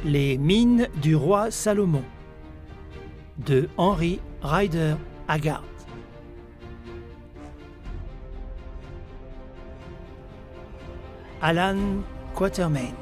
Les mines du roi Salomon de Henry Rider Haggard. Alan Quatermain.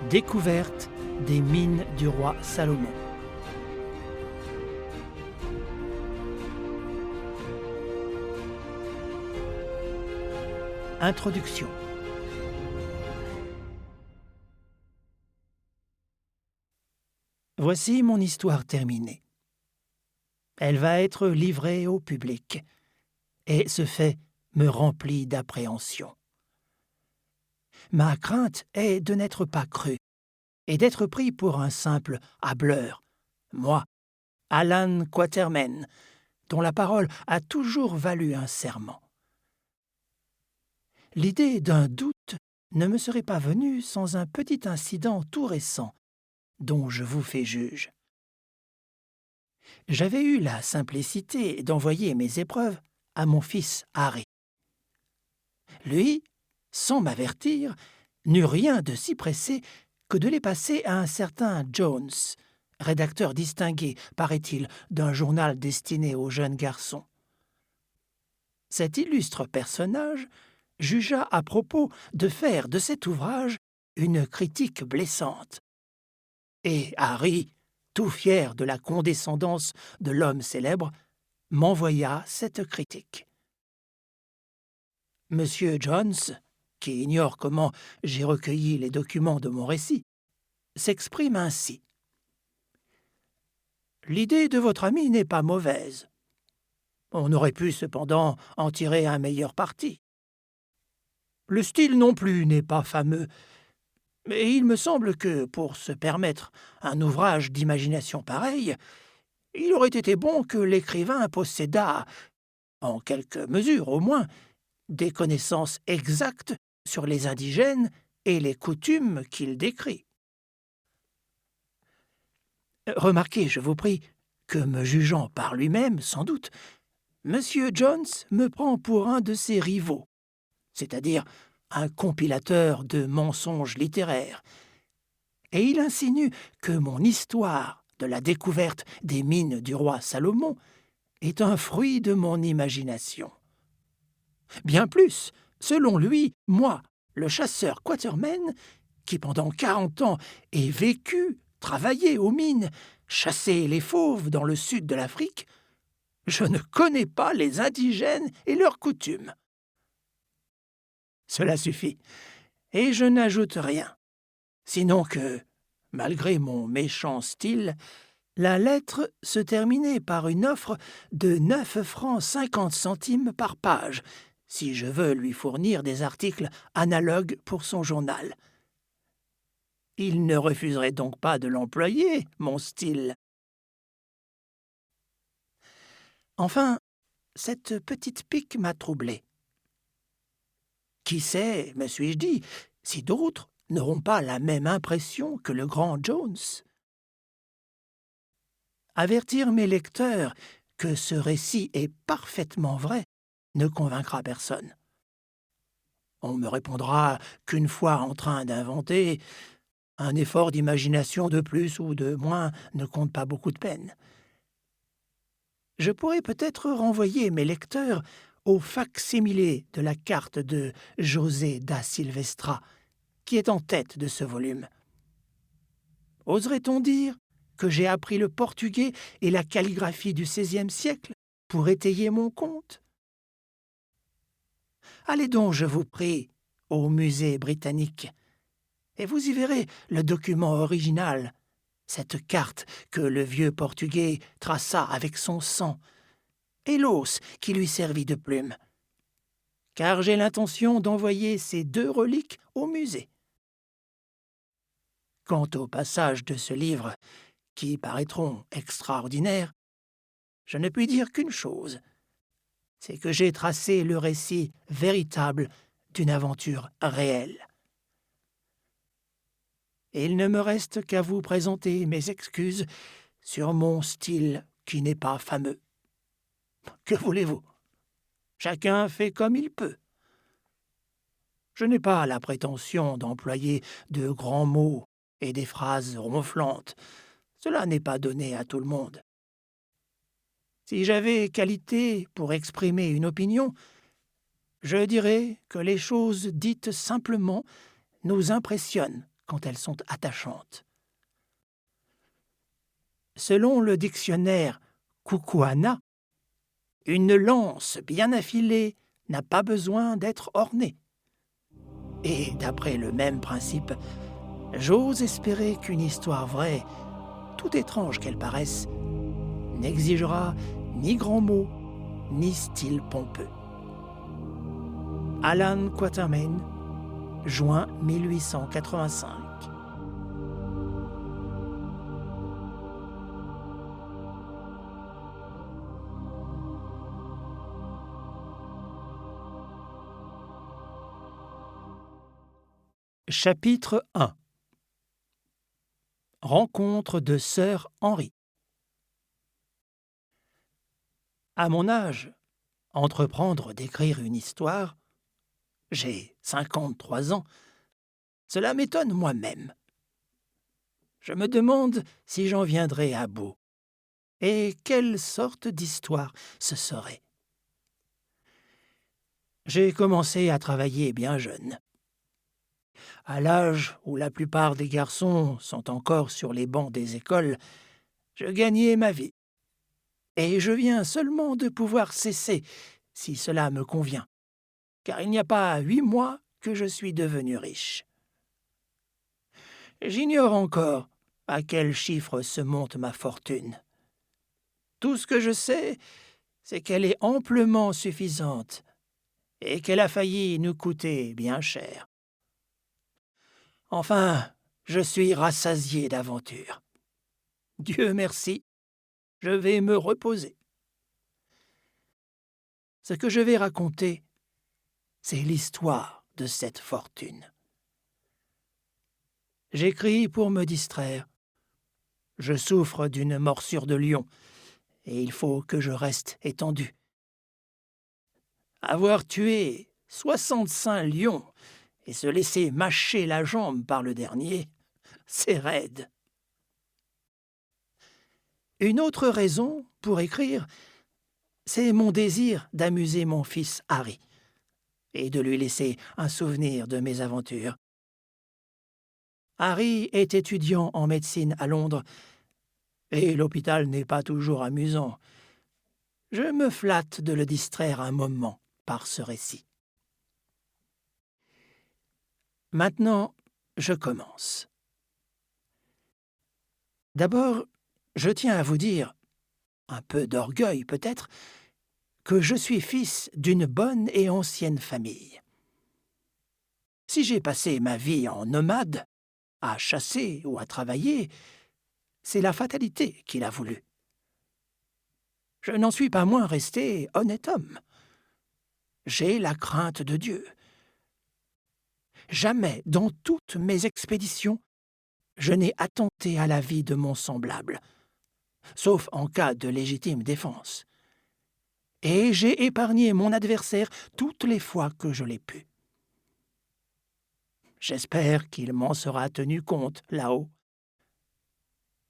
Découverte des mines du roi Salomon. Introduction. Voici mon histoire terminée. Elle va être livrée au public, et ce fait me remplit d'appréhension. Ma crainte est de n'être pas cru, et d'être pris pour un simple hâbleur, moi, Alan Quatermain, dont la parole a toujours valu un serment. L'idée d'un doute ne me serait pas venue sans un petit incident tout récent, dont je vous fais juge. J'avais eu la simplicité d'envoyer mes épreuves à mon fils Harry. Lui, sans m'avertir, n'eut rien de si pressé que de les passer à un certain Jones, rédacteur distingué, paraît-il, d'un journal destiné aux jeunes garçons. Cet illustre personnage jugea à propos de faire de cet ouvrage une critique blessante. Et Harry, tout fier de la condescendance de l'homme célèbre, m'envoya cette critique. Monsieur Jones, qui ignore comment j'ai recueilli les documents de mon récit, s'exprime ainsi. « L'idée de votre ami n'est pas mauvaise. On aurait pu cependant en tirer un meilleur parti. Le style non plus n'est pas fameux, mais il me semble que, pour se permettre un ouvrage d'imagination pareil, il aurait été bon que l'écrivain possédât, en quelque mesure au moins, des connaissances exactes sur les indigènes et les coutumes qu'il décrit. Remarquez, je vous prie, que me jugeant par lui-même, sans doute, M. Jones me prend pour un de ses rivaux, c'est-à-dire un compilateur de mensonges littéraires, et il insinue que mon histoire de la découverte des mines du roi Salomon est un fruit de mon imagination. Bien plus, selon lui, moi, le chasseur Quatermain, qui pendant 40 ans ai vécu, travaillé aux mines, chassé les fauves dans le sud de l'Afrique, je ne connais pas les indigènes et leurs coutumes. Cela suffit, et je n'ajoute rien, sinon que, malgré mon méchant style, la lettre se terminait par une offre de 9 francs 50 centimes par page, si je veux lui fournir des articles analogues pour son journal. Il ne refuserait donc pas de l'employer, mon style. Enfin, cette petite pique m'a troublé. Qui sait, me suis-je dit, si d'autres n'auront pas la même impression que le grand Jones? Avertir mes lecteurs que ce récit est parfaitement vrai ne convaincra personne. On me répondra qu'une fois en train d'inventer, un effort d'imagination de plus ou de moins ne compte pas beaucoup de peine. Je pourrais peut-être renvoyer mes lecteurs au fac-similé de la carte de José da Silvestra, qui est en tête de ce volume. Oserait-on dire que j'ai appris le portugais et la calligraphie du XVIe siècle pour étayer mon conte? Allez donc, je vous prie, au musée britannique, et vous y verrez le document original, cette carte que le vieux portugais traça avec son sang, et l'os qui lui servit de plume, car j'ai l'intention d'envoyer ces 2 reliques au musée. Quant aux passages de ce livre, qui paraîtront extraordinaires, je ne puis dire qu'une chose, c'est que j'ai tracé le récit véritable d'une aventure réelle. Et il ne me reste qu'à vous présenter mes excuses sur mon style qui n'est pas fameux. Que voulez-vous? Chacun fait comme il peut. Je n'ai pas la prétention d'employer de grands mots et des phrases ronflantes. Cela n'est pas donné à tout le monde. Si j'avais qualité pour exprimer une opinion, je dirais que les choses dites simplement nous impressionnent quand elles sont attachantes. Selon le dictionnaire Kukuana, une lance bien affilée n'a pas besoin d'être ornée. Et d'après le même principe, j'ose espérer qu'une histoire vraie, tout étrange qu'elle paraisse, n'exigera ni grands mots, ni style pompeux. Alan Quatermain, juin 1885. Chapitre 1. Rencontre de Sir Henry. À mon âge, entreprendre d'écrire une histoire, j'ai 53 ans, cela m'étonne moi-même. Je me demande si j'en viendrai à bout. Et quelle sorte d'histoire ce serait? J'ai commencé à travailler bien jeune. À l'âge où la plupart des garçons sont encore sur les bancs des écoles, je gagnais ma vie. Et je viens seulement de pouvoir cesser, si cela me convient, car il n'y a pas 8 mois que je suis devenu riche. J'ignore encore à quel chiffre se monte ma fortune. Tout ce que je sais, c'est qu'elle est amplement suffisante et qu'elle a failli nous coûter bien cher. Enfin, je suis rassasié d'aventures. Dieu merci, je vais me reposer. Ce que je vais raconter, c'est l'histoire de cette fortune. J'écris pour me distraire. Je souffre d'une morsure de lion, et il faut que je reste étendu. Avoir tué 65 lions et se laisser mâcher la jambe par le dernier, c'est raide. Une autre raison pour écrire, c'est mon désir d'amuser mon fils Harry et de lui laisser un souvenir de mes aventures. Harry est étudiant en médecine à Londres, et l'hôpital n'est pas toujours amusant. Je me flatte de le distraire un moment par ce récit. Maintenant, je commence. D'abord, je tiens à vous dire, un peu d'orgueil peut-être, que je suis fils d'une bonne et ancienne famille. Si j'ai passé ma vie en nomade, à chasser ou à travailler, c'est la fatalité qui l'a voulu. Je n'en suis pas moins resté honnête homme. J'ai la crainte de Dieu. Jamais, dans toutes mes expéditions, je n'ai attenté à la vie de mon semblable, sauf en cas de légitime défense. Et j'ai épargné mon adversaire toutes les fois que je l'ai pu. J'espère qu'il m'en sera tenu compte là-haut.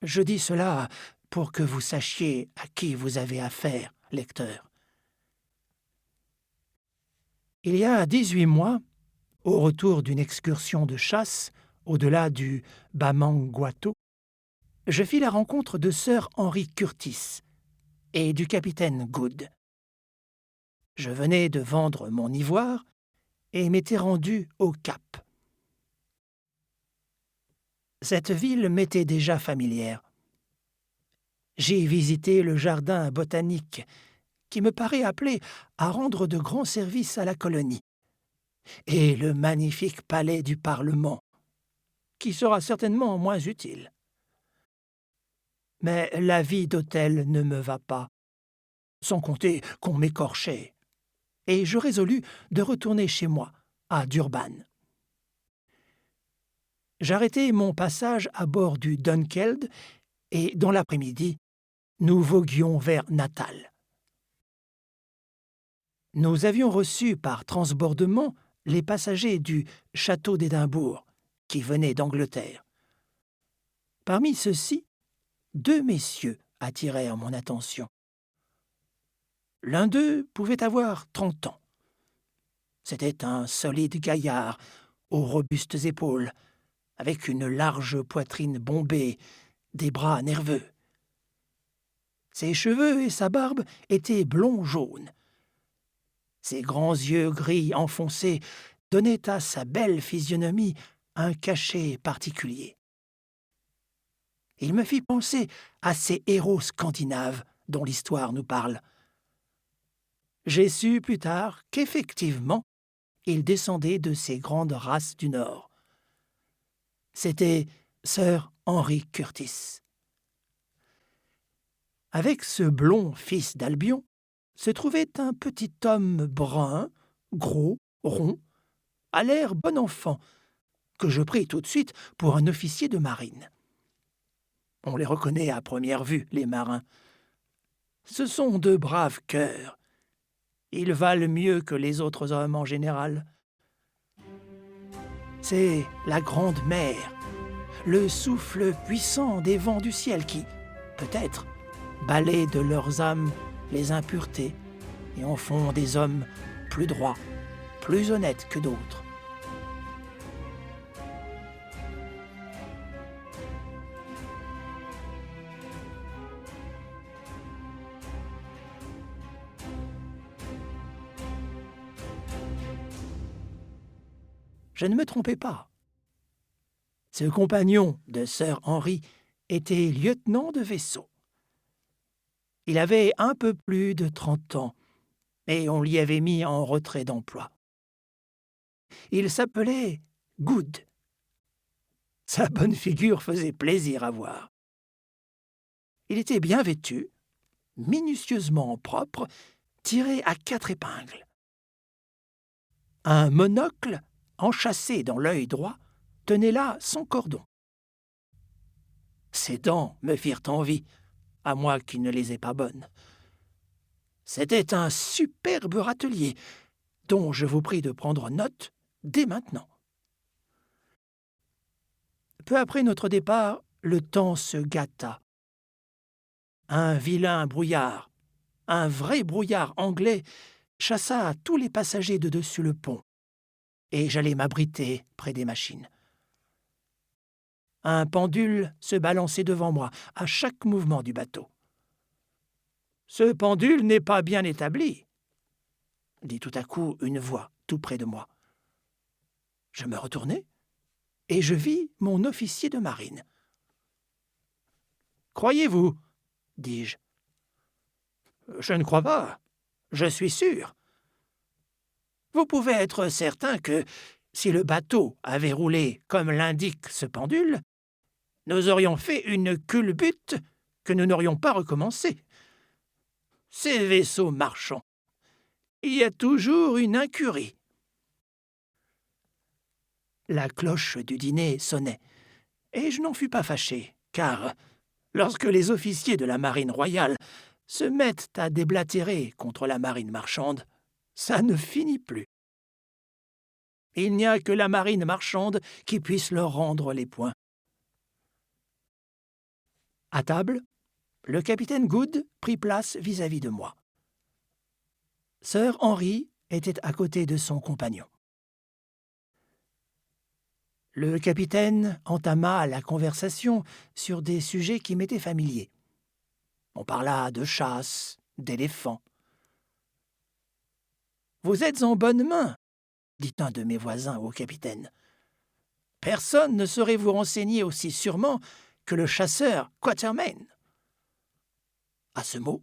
Je dis cela pour que vous sachiez à qui vous avez affaire, lecteur. Il y a 18 mois, au retour d'une excursion de chasse au-delà du Bamangwato, je fis la rencontre de Sir Henry Curtis et du capitaine Good. Je venais de vendre mon ivoire et m'étais rendu au Cap. Cette ville m'était déjà familière. J'ai visité le jardin botanique, qui me paraît appelé à rendre de grands services à la colonie, et le magnifique palais du Parlement, qui sera certainement moins utile. Mais la vie d'hôtel ne me va pas, sans compter qu'on m'écorchait, et je résolus de retourner chez moi, à Durban. J'arrêtai mon passage à bord du Dunkeld, et dans l'après-midi, nous voguions vers Natal. Nous avions reçu par transbordement les passagers du château d'Édimbourg, qui venaient d'Angleterre. Parmi ceux-ci, 2 messieurs attirèrent mon attention. L'un d'eux pouvait avoir 30 ans. C'était un solide gaillard, aux robustes épaules, avec une large poitrine bombée, des bras nerveux. Ses cheveux et sa barbe étaient blond-jaune. Ses grands yeux gris enfoncés donnaient à sa belle physionomie un cachet particulier. Il me fit penser à ces héros scandinaves dont l'histoire nous parle. J'ai su plus tard qu'effectivement, il descendait de ces grandes races du Nord. C'était Sir Henry Curtis. Avec ce blond fils d'Albion se trouvait un petit homme brun, gros, rond, à l'air bon enfant, que je pris tout de suite pour un officier de marine. On les reconnaît à première vue, les marins. Ce sont de braves cœurs. Ils valent mieux que les autres hommes en général. C'est la grande mer, le souffle puissant des vents du ciel qui, peut-être, balaient de leurs âmes les impuretés et en font des hommes plus droits, plus honnêtes que d'autres. Je ne me trompais pas. Ce compagnon de Sir Henry était lieutenant de vaisseau. Il avait un peu plus de 30 ans, et on l'y avait mis en retrait d'emploi. Il s'appelait Good. Sa bonne figure faisait plaisir à voir. Il était bien vêtu, minutieusement propre, tiré à 4 épingles. Un monocle, enchâssé dans l'œil droit, tenait là son cordon. Ses dents me firent envie, à moi qui ne les ai pas bonnes. C'était un superbe râtelier, dont je vous prie de prendre note dès maintenant. Peu après notre départ, le temps se gâta. Un vilain brouillard, un vrai brouillard anglais, chassa tous les passagers de dessus le pont, et j'allai m'abriter près des machines. Un pendule se balançait devant moi à chaque mouvement du bateau. « Ce pendule n'est pas bien établi », dit tout à coup une voix tout près de moi. Je me retournai, et je vis mon officier de marine. « Croyez-vous » dis-je. « Je ne crois pas. Je suis sûr. Vous pouvez être certain que, si le bateau avait roulé comme l'indique ce pendule, nous aurions fait une culbute que nous n'aurions pas recommencée. Ces vaisseaux marchands, il y a toujours une incurie. » La cloche du dîner sonnait, et je n'en fus pas fâché, car, lorsque les officiers de la marine royale se mettent à déblatérer contre la marine marchande, ça ne finit plus. Il n'y a que la marine marchande qui puisse leur rendre les points. À table, le capitaine Good prit place vis-à-vis de moi. Sir Henry était à côté de son compagnon. Le capitaine entama la conversation sur des sujets qui m'étaient familiers. On parla de chasse, d'éléphants. « Vous êtes en bonne main, » dit un de mes voisins au capitaine. « Personne ne saurait vous renseigner aussi sûrement que le chasseur Quatermain. » À ce mot,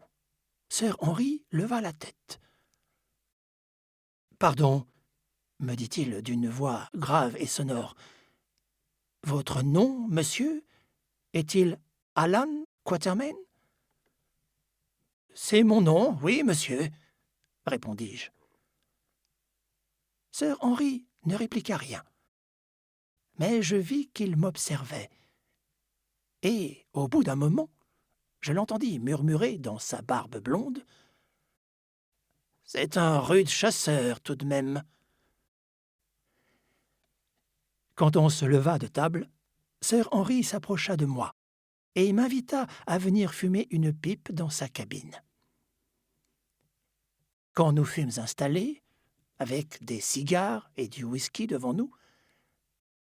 Sir Henry leva la tête. « Pardon, » me dit-il d'une voix grave et sonore. « Votre nom, monsieur, est-il Alan Quatermain ?»« C'est mon nom, oui, monsieur, » répondis-je. Sir Henry ne répliqua rien, mais je vis qu'il m'observait, et, au bout d'un moment, je l'entendis murmurer dans sa barbe blonde : « C'est un rude chasseur, tout de même. » Quand on se leva de table, Sir Henry s'approcha de moi et m'invita à venir fumer une pipe dans sa cabine. Quand nous fûmes installés, avec des cigares et du whisky devant nous,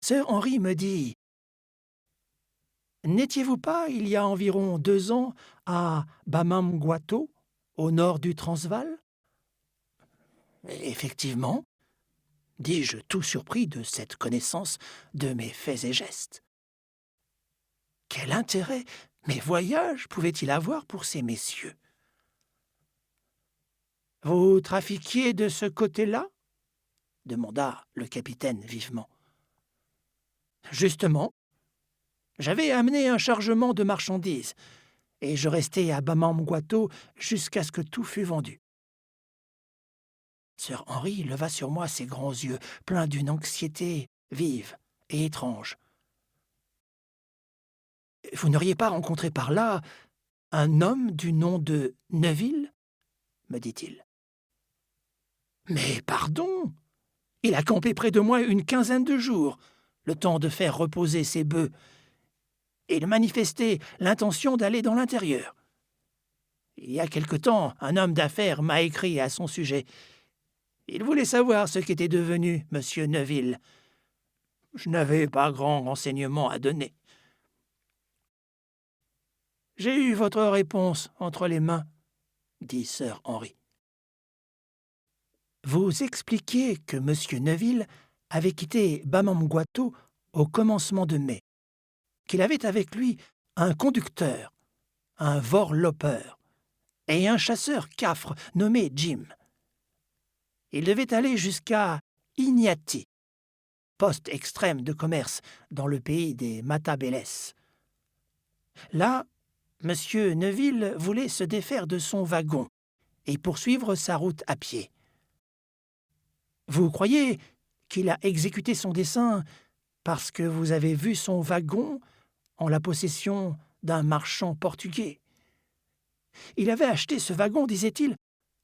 Sir Henry me dit « N'étiez-vous pas, il y a environ 2 ans, à Bamangwato, au nord du Transvaal ?»« Effectivement, » dis-je tout surpris de cette connaissance de mes faits et gestes. Quel intérêt mes voyages pouvaient-ils avoir pour ces messieurs? « Vous trafiquiez de ce côté-là » demanda le capitaine vivement. « Justement, j'avais amené un chargement de marchandises, et je restai à Bamangwato jusqu'à ce que tout fût vendu. » Sir Henry leva sur moi ses grands yeux, pleins d'une anxiété vive et étrange. « Vous n'auriez pas rencontré par là un homme du nom de Neville ?» me dit-il. « Mais pardon! Il a campé près de moi une quinzaine de jours, le temps de faire reposer ses bœufs. Il manifestait l'intention d'aller dans l'intérieur. Il y a quelque temps, un homme d'affaires m'a écrit à son sujet. Il voulait savoir ce qu'était devenu M. Neville. Je n'avais pas grand renseignement à donner. « J'ai eu votre réponse entre les mains, » dit Sir Henry. « Vous expliquiez que M. Neville avait quitté Bamangwato au commencement de mai, qu'il avait avec lui un conducteur, un vorlopeur et un chasseur cafre nommé Jim. Il devait aller jusqu'à Inyati, poste extrême de commerce dans le pays des Matabélès. Là, M. Neville voulait se défaire de son wagon et poursuivre sa route à pied. Vous croyez qu'il a exécuté son dessein parce que vous avez vu son wagon en la possession d'un marchand portugais. Il avait acheté ce wagon, disait-il,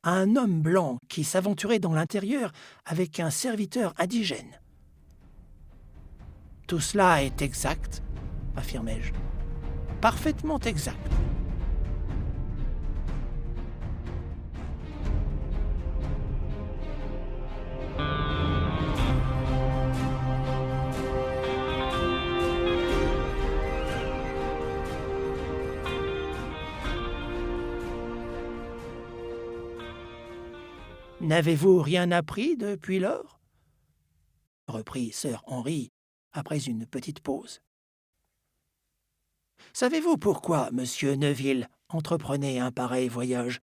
à un homme blanc qui s'aventurait dans l'intérieur avec un serviteur indigène. « Tout cela est exact, » affirmai-je. « Parfaitement exact. » « N'avez-vous rien appris depuis lors ?» reprit Sir Henry après une petite pause. « Savez-vous pourquoi M. Neville entreprenait un pareil voyage?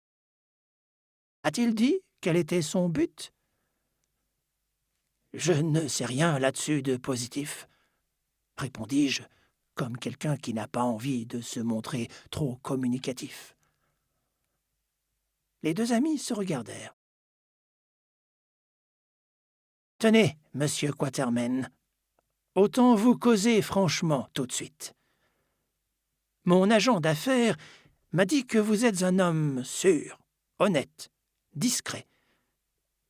A-t-il dit quel était son but? » « Je ne sais rien là-dessus de positif, » répondis-je, comme quelqu'un qui n'a pas envie de se montrer trop communicatif. Les 2 amis se regardèrent. « Tenez, monsieur Quatermain, autant vous causer franchement tout de suite. Mon agent d'affaires m'a dit que vous êtes un homme sûr, honnête, discret,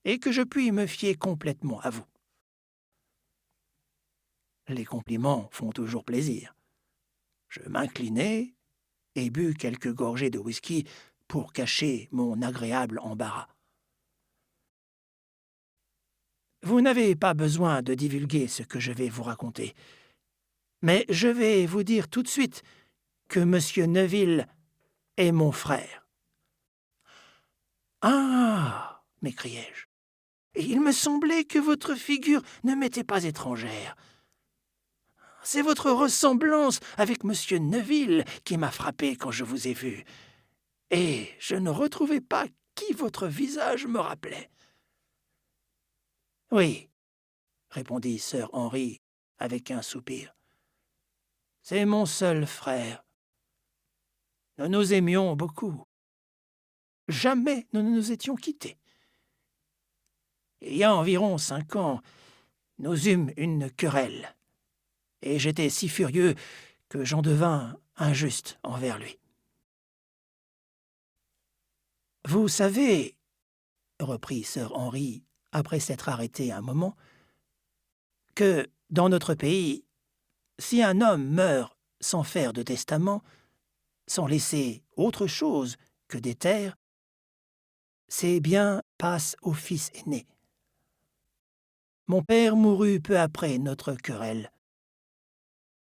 et que je puis me fier complètement à vous. » Les compliments font toujours plaisir. Je m'inclinai et bus quelques gorgées de whisky pour cacher mon agréable embarras. Vous n'avez pas besoin de divulguer ce que je vais vous raconter, mais je vais vous dire tout de suite que M. Neville est mon frère. « Ah !» m'écriai-je. « Il me semblait que votre figure ne m'était pas étrangère. C'est votre ressemblance avec M. Neville qui m'a frappé quand je vous ai vu, et je ne retrouvais pas qui votre visage me rappelait. » « Oui, » répondit Sir Henry avec un soupir. « C'est mon seul frère. Nous nous aimions beaucoup. Jamais nous ne nous étions quittés. Il y a environ 5 ans, nous eûmes une querelle, et j'étais si furieux que j'en devins injuste envers lui. »« Vous savez, » reprit Sir Henry après s'être arrêté un moment, « que, dans notre pays, Si un homme meurt sans faire de testament, sans laisser autre chose que des terres, ses biens passent au fils aîné. Mon père mourut peu après notre querelle.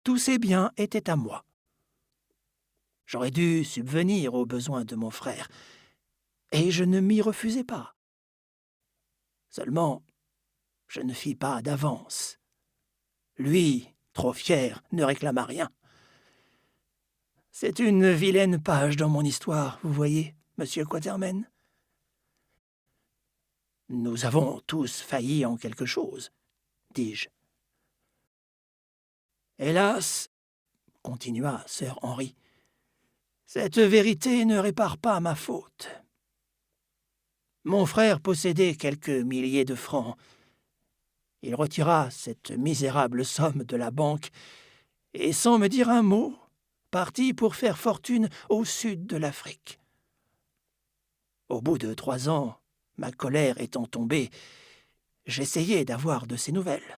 Tous ses biens étaient à moi. J'aurais dû subvenir aux besoins de mon frère, et je ne m'y refusais pas. Seulement, je ne fis pas d'avance. Lui, trop fier, ne réclama rien. C'est une vilaine page dans mon histoire, vous voyez, monsieur Quatermain. Nous avons tous failli en quelque chose, dis-je. Hélas, continua Sir Henry, cette vérité ne répare pas ma faute. Mon frère possédait quelques milliers de francs. Il retira cette misérable somme de la banque et, sans me dire un mot, partit pour faire fortune au sud de l'Afrique. Au bout de 3 ans, ma colère étant tombée, j'essayai d'avoir de ses nouvelles.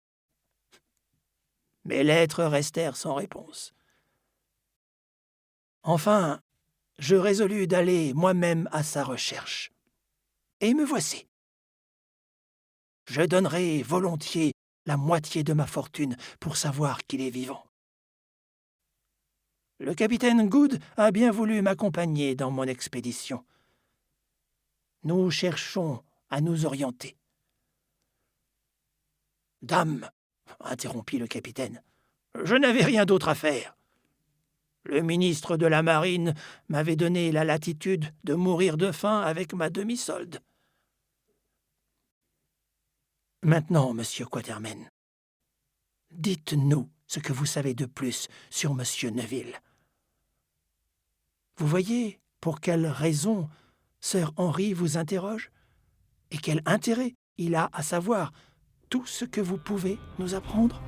Mes lettres restèrent sans réponse. Enfin, je résolus d'aller moi-même à sa recherche. Et me voici. Je donnerai volontiers la moitié de ma fortune pour savoir qu'il est vivant. Le capitaine Good a bien voulu m'accompagner dans mon expédition. Nous cherchons à nous orienter. « Dame, interrompit le capitaine, je n'avais rien d'autre à faire. Le ministre de la Marine m'avait donné la latitude de mourir de faim avec ma demi-solde. Maintenant, monsieur Quatermain, dites-nous ce que vous savez de plus sur monsieur Neville. Vous voyez pour quelle raison Sir Henry vous interroge et quel intérêt il a à savoir tout ce que vous pouvez nous apprendre ?